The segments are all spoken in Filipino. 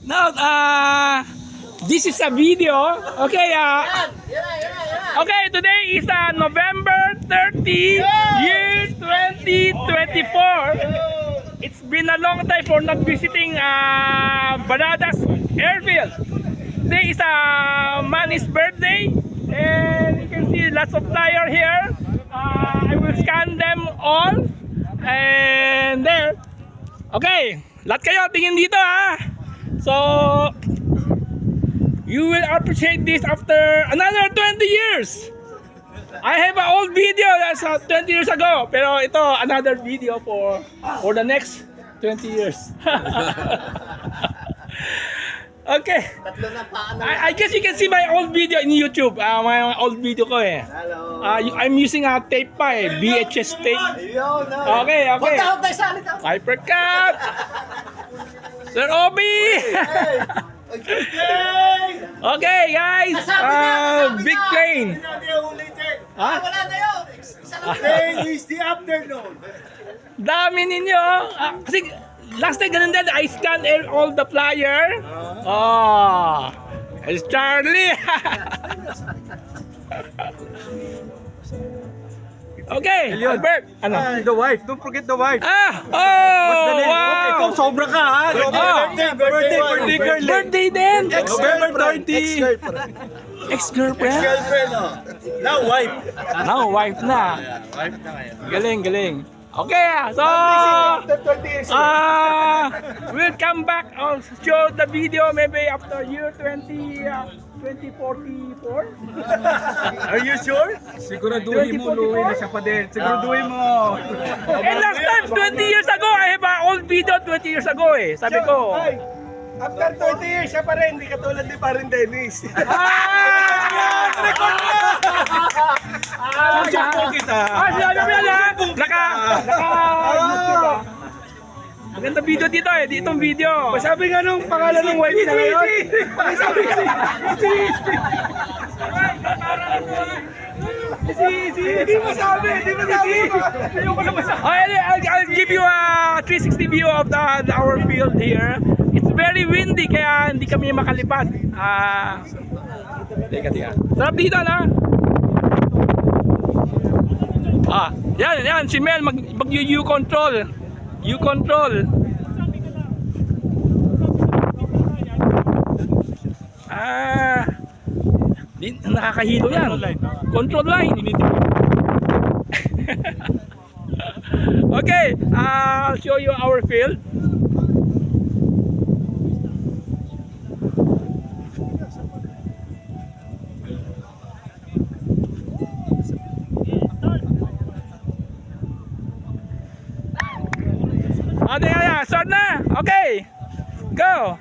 Now, this is a video. Okay, okay, today is November 30, year 2024. It's been a long time for not visiting Banadas Airfield. Today is Manny's birthday, and you can see lots of flyer here. I will scan them all, and there. Okay, lahat kayo tingin dito ha. So, you will appreciate this after another 20 years. I have an old video that's 20 years ago, pero ito another video for the next 20 years. Okay. I guess you can see my old video in YouTube. My old video ko eh. I'm using a tape pa eh, VHS tape. Okay, okay. Hypercut. Sir Obi. Okay guys, big plane. Wala na yun. Today is the afternoon. Dami ninyo. Kasi last time ganun din, I scanned all the flyer. Oh, it's Charlie. Okay, Albert. Ano? The wife. Don't forget the wife. Oh, Okay, wow. ikaw sobra ka ha. Birthday girl. Birthday din. November 30. Ex-girlfriend. Girlfriend oh. Now wife. Now, wife na. Wife na ngayon. Galing, galing. Okay, so we'll come back. I'll show the video maybe after year 2044. Are you sure? Siguraduhin mo, Louie, na siya pa din. Siguraduhin mo. And last time, 20 years ago, I have an old video 20 years ago eh. Sabi ko. After 20 years, siya pa rin. Hindi katulad ni Parin Dennis. Record mo! Susumbong kita. Sinabi mo yan ha? Maganda video dito eh. Dito ang video. Sabi nga nung pangalan ng wife na ngayon. Hindi mo sabi. I'll give you a 360 view of our field here. It's very windy kaya hindi kami makalipad. Teka. Sarap dito na. Yan si Mel mag-U control. U-control. Nakakahilo yan. Control line. Okay, I'll show you our field. Start na. Okay. Go.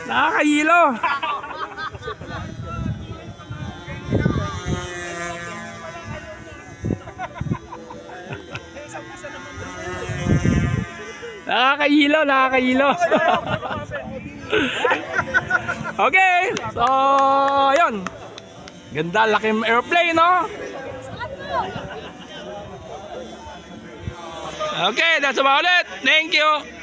Nakakahilo. Nakakahilo. Okay, so yun. Ganda, laking airplane, no? Okay, that's about it. Thank you.